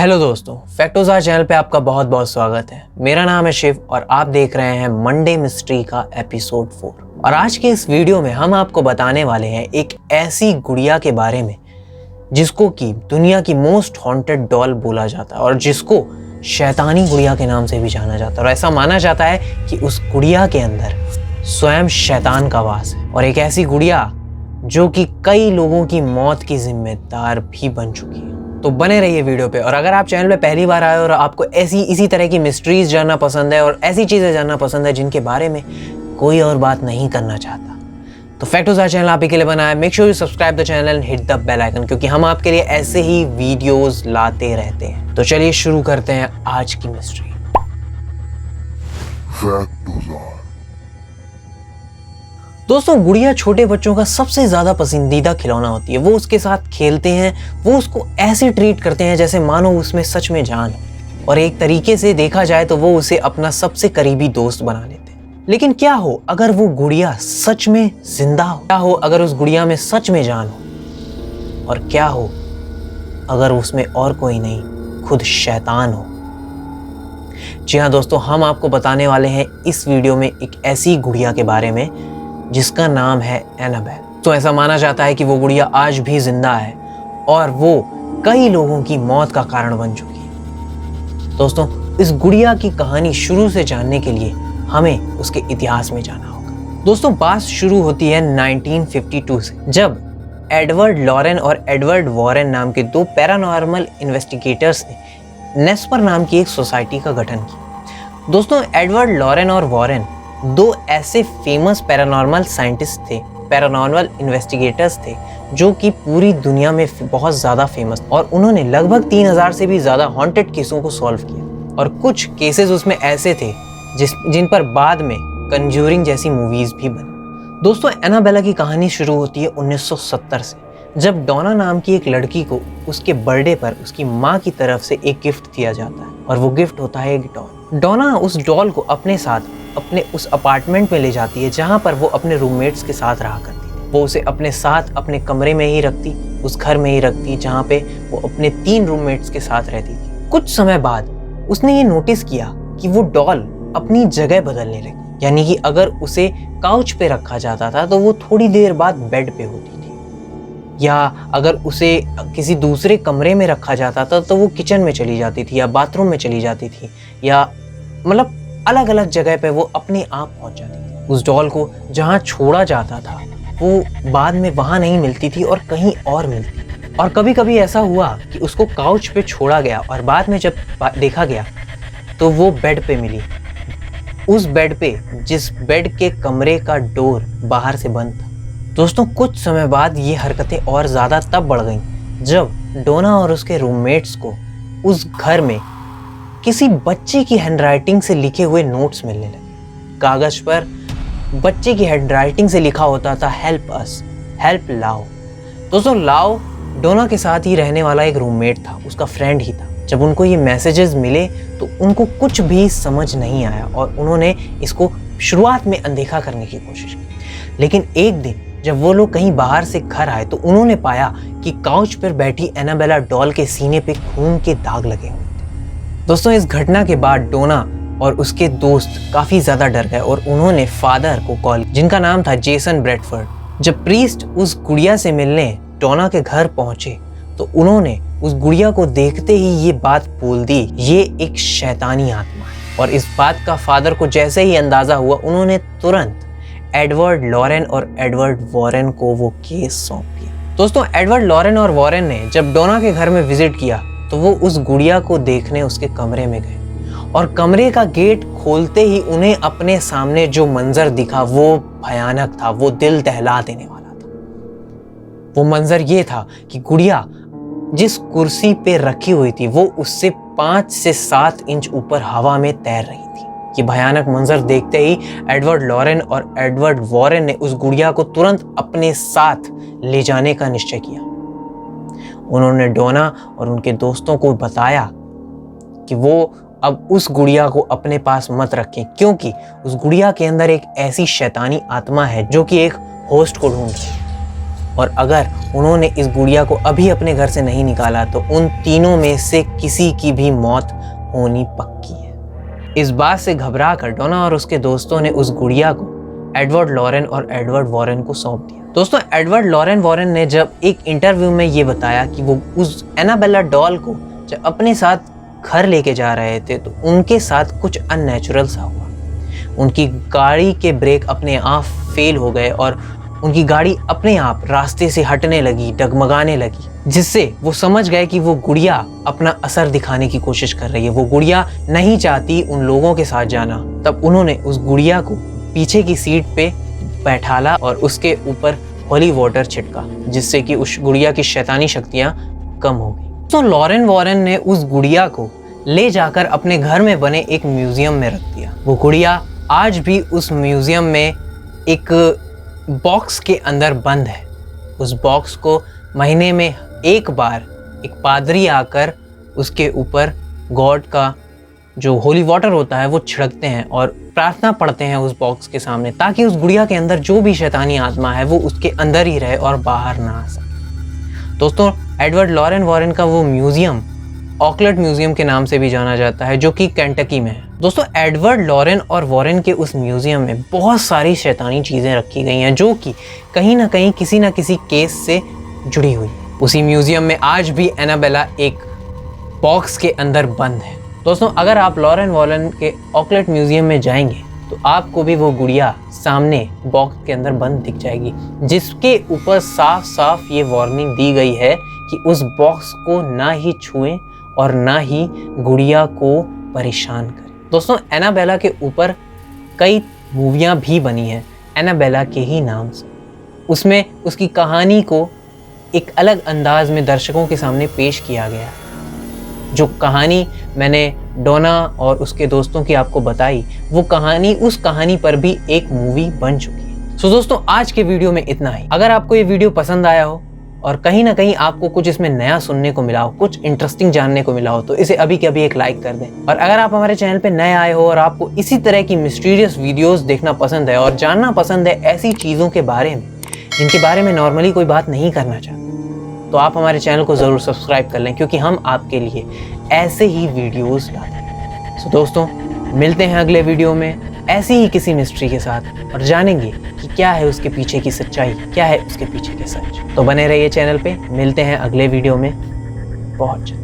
Hello दोस्तों, फैक्टोज़ार channel पे आपका बहुत बहुत स्वागत है। मेरा नाम है शिव और आप देख रहे हैं मंडे मिस्ट्री का एपिसोड 4। और आज के इस वीडियो में हम आपको बताने वाले हैं एक ऐसी गुड़िया के बारे में जिसको कि दुनिया की मोस्ट हॉन्टेड डॉल बोला जाता है और जिसको शैतानी गुड़िया के नाम से भी जाना जाता है। और ऐसा माना जाता है कि उस गुड़िया के अंदर स्वयं शैतान का वास है और एक ऐसी गुड़िया जो कि कई लोगों की मौत की जिम्मेदार भी बन चुकी है। तो बने रहिए वीडियो पे। और अगर आप चैनल पे पहली बार आए और आपको इसी तरह की मिस्ट्रीज जानना पसंद है और ऐसी चीज़ें जानना पसंद है जिनके बारे में कोई और बात नहीं करना चाहता, तो फैक्टोज़ार चैनल आप ही के लिए बना है। Make sure you subscribe the channel and hit the bell icon, क्योंकि हम आपके लिए ऐसे ही वीडियोस लाते रहते हैं। तो चलिए शुरू करते हैं आज की मिस्ट्री। दोस्तों, गुड़िया छोटे बच्चों का सबसे ज्यादा पसंदीदा खिलौना होती है। वो उसके साथ खेलते हैं, वो उसको ऐसे ट्रीट करते हैं जैसे मानो उसमें सच में जान हो। और एक तरीके से देखा जाए तो वो उसे अपना सबसे करीबी दोस्त बना लेते हैं। लेकिन क्या हो अगर वो गुड़िया सच में जिंदा हो? क्या हो अगर उस गुड़िया में सच में जान हो? और क्या हो अगर उसमें और कोई नहीं, खुद शैतान हो? जी हाँ दोस्तों, हम आपको बताने वाले हैं इस वीडियो में एक ऐसी गुड़िया के बारे में जिसका नाम है एनाबेल। तो ऐसा माना जाता है कि वो गुड़िया आज भी जिंदा है और वो कई लोगों की मौत का कारण बन चुकी है। दोस्तों, इस गुड़िया की कहानी शुरू से जानने के लिए हमें उसके इतिहास में जाना होगा। दोस्तों, बात शुरू होती है 1952 से, जब एडवर्ड लॉरेन और एडवर्ड वॉरेन नाम के दो पैरानॉर्मल इन्वेस्टिगेटर्स ने नेस्पर नाम की एक सोसाइटी का गठन किया। दोस्तों, एडवर्ड लॉरेन और वॉरेन दो ऐसे फेमस पैरानॉर्मल साइंटिस्ट थे, पैरानॉर्मल इन्वेस्टिगेटर्स थे, जो कि पूरी दुनिया में बहुत ज़्यादा फेमस, और उन्होंने लगभग 3000 से भी ज़्यादा हॉन्टेड केसों को सॉल्व किया। और कुछ केसेस उसमें ऐसे थे जिन पर बाद में कंज्यूरिंग जैसी मूवीज भी बनी। दोस्तों, एनाबेला की कहानी शुरू होती है 1970 से, जब डोना नाम की एक लड़की को उसके बर्थडे पर उसकी माँ की तरफ से एक गिफ्ट दिया जाता है, और वो गिफ्ट होता है एक डॉल। डोना उस डॉल को अपने साथ अपने उस अपार्टमेंट में ले जाती है जहाँ पर वो अपने रूममेट्स के साथ रहा करती थी। वो उसे अपने साथ अपने कमरे में ही रखती, उस घर में ही रखती जहाँ पे वो अपने 3 रूममेट्स के साथ रहती थी। कुछ समय बाद उसने ये नोटिस किया कि वो डॉल अपनी जगह बदलने लगी, यानी कि अगर उसे काउच पे रखा जाता था तो वो थोड़ी देर बाद बेड पे होती थी, या अगर उसे किसी दूसरे कमरे में रखा जाता था तो वो किचन में चली जाती थी या बाथरूम में चली जाती थी, या मतलब अलग अलग जगह पे वो अपने आप पहुंच जाती थी। उस डॉल को जहाँ छोड़ा जाता था वो बाद में वहाँ नहीं मिलती थी और कहीं और मिलती थी। और कभी कभी ऐसा हुआ कि उसको काउच पे छोड़ा गया और बाद में जब देखा गया तो वो बेड पे मिली, उस बेड पे जिस बेड के कमरे का डोर बाहर से बंद था। दोस्तों, कुछ समय बाद ये हरकतें और ज़्यादा तब बढ़ गईं जब डोना और उसके रूममेट्स को उस घर में किसी बच्चे की हैंडराइटिंग से लिखे हुए नोट्स मिलने लगे। कागज पर बच्चे की हैंडराइटिंग से लिखा होता था, हेल्प अस, हेल्प लाओ। दोस्तों, लाओ डोना के साथ ही रहने वाला एक रूममेट था, उसका फ्रेंड ही था। जब उनको ये मैसेजेस मिले तो उनको कुछ भी समझ नहीं आया और उन्होंने इसको शुरुआत में अनदेखा करने की कोशिश की। लेकिन एक दिन जब वो लोग कहीं बाहर से घर आए तो उन्होंने पाया कि काउच पर बैठी एनाबेला डॉल के सीने पे खून के दाग लगे हुए थे। दोस्तों, इस घटना के बाद डोना और उसके दोस्त काफ़ी ज़्यादा डर गए और उन्होंने फादर को कॉल, जिनका नाम था जेसन ब्रेडफोर्ड। जब प्रीस्ट उस गुड़िया से मिलने डोना के घर पहुंचे तो उन्होंने उस गुड़िया को देखते ही ये बात बोल दी, ये एक शैतानी आत्मा है। और इस बात का फादर को जैसे ही अंदाज़ा हुआ, उन्होंने तुरंत एडवर्ड लॉरेन और एडवर्ड वॉरेन को वो केस सौंप दिया। दोस्तों, एडवर्ड लॉरेन और वॉरेन ने जब डोना के घर में विजिट किया तो वो उस गुड़िया को देखने उसके कमरे में गए, और कमरे का गेट खोलते ही उन्हें अपने सामने जो मंजर दिखा वो भयानक था, वो दिल दहला देने वाला था। वो मंजर ये था कि गुड़िया जिस कुर्सी पे रखी हुई थी वो उससे 5 से 7 इंच ऊपर हवा में तैर रही थी। ये भयानक मंजर देखते ही एडवर्ड लॉरेन और एडवर्ड वॉरेन ने उस गुड़िया को तुरंत अपने साथ ले जाने का निश्चय किया। उन्होंने डोना और उनके दोस्तों को बताया कि वो अब उस गुड़िया को अपने पास मत रखें, क्योंकि उस गुड़िया के अंदर एक ऐसी शैतानी आत्मा है जो कि एक होस्ट को ढूंढ रही है। और अगर उन्होंने इस गुड़िया को अभी अपने घर से नहीं निकाला तो उन तीनों में से किसी की भी मौत होनी पक्की है। इस बात से घबरा कर डोना और उसके दोस्तों ने उस गुड़िया को एडवर्ड लॉरेन और एडवर्ड वॉरेन को सौंप दिया। दोस्तों, एडवर्ड लॉरेन वॉरेन ने जब एक इंटरव्यू में ये बताया कि वो उस एनाबेला डॉल को जब अपने साथ घर लेके जा रहे थे तो उनके साथ कुछ अननेचुरल सा हुआ। उनकी गाड़ी के ब्रेक अपने आप फेल हो गए और उनकी गाड़ी अपने आप रास्ते से हटने लगी, डगमगाने लगी, जिससे वो समझ गए कि वो गुड़िया अपना असर दिखाने की कोशिश कर रही है। वो गुड़िया नहीं चाहती उन लोगों के साथ जाना। तब उन्होंने उस गुड़िया को पीछे की सीट पे बैठाला और उसके ऊपर होली वाटर छिड़का, जिससे कि उस गुड़िया की शैतानी शक्तियां कम हो गई। तो लॉरेन वॉरेन ने उस गुड़िया को ले जाकर अपने घर में बने एक म्यूजियम में रख दिया। वो गुड़िया आज भी उस म्यूजियम में एक बॉक्स के अंदर बंद है। उस बॉक्स को महीने में एक बार एक पादरी आकर उसके ऊपर गॉड का जो होली वाटर होता है वो छिड़कते हैं और प्रार्थना पढ़ते हैं उस बॉक्स के सामने, ताकि उस गुड़िया के अंदर जो भी शैतानी आत्मा है वो उसके अंदर ही रहे और बाहर ना आ सके। दोस्तों, एडवर्ड लॉरेन वॉरेन का वो म्यूजियम ऑकलैंड म्यूजियम के नाम से भी जाना जाता है, जो कि केंटकी में है। दोस्तों, एडवर्ड लॉरेन और वॉरेन के उस म्यूजियम में बहुत सारी शैतानी चीज़ें रखी गई हैं जो कि कहीं ना कहीं किसी ना किसी केस से जुड़ी हुई है। उसी म्यूजियम में आज भी एनाबेला एक बॉक्स के अंदर बंद है। दोस्तों, अगर आप लॉरेन वॉरेन के ऑकलैंड म्यूजियम में जाएंगे तो आपको भी वो गुड़िया सामने बॉक्स के अंदर बंद दिख जाएगी, जिसके ऊपर साफ साफ ये वार्निंग दी गई है कि उस बॉक्स को ना ही छुएं और ना ही गुड़िया को परेशान करें। दोस्तों, एनाबेला के ऊपर कई मूवियाँ भी बनी हैं एनाबेला के ही नाम से। उसमें उसकी कहानी को एक अलग अंदाज में दर्शकों के सामने पेश किया गया। जो कहानी मैंने डोना और उसके दोस्तों की आपको बताई, वो कहानी उस कहानी पर भी एक मूवी बन चुकी है। सो दोस्तों, आज के वीडियो में इतना ही। अगर आपको ये वीडियो पसंद आया हो और कहीं ना कहीं आपको कुछ इसमें नया सुनने को मिला हो, कुछ इंटरेस्टिंग जानने को मिला हो, तो इसे अभी के अभी एक लाइक कर दें। और अगर आप हमारे चैनल पे नए आए हो और आपको इसी तरह की मिस्टीरियस वीडियोस देखना पसंद है और जानना पसंद है ऐसी चीज़ों के बारे में जिनके बारे में नॉर्मली कोई बात नहीं करना चाहता, तो आप हमारे चैनल को ज़रूर सब्सक्राइब कर लें, क्योंकि हम आपके लिए ऐसे ही वीडियोज़ लाते हैं। सो दोस्तों, मिलते हैं अगले वीडियो में ऐसी ही किसी मिस्ट्री के साथ और जानेंगे कि क्या है उसके पीछे की सच्चाई, क्या है उसके पीछे के सच। तो बने रहिए चैनल पे। मिलते हैं अगले वीडियो में बहुत जल्द।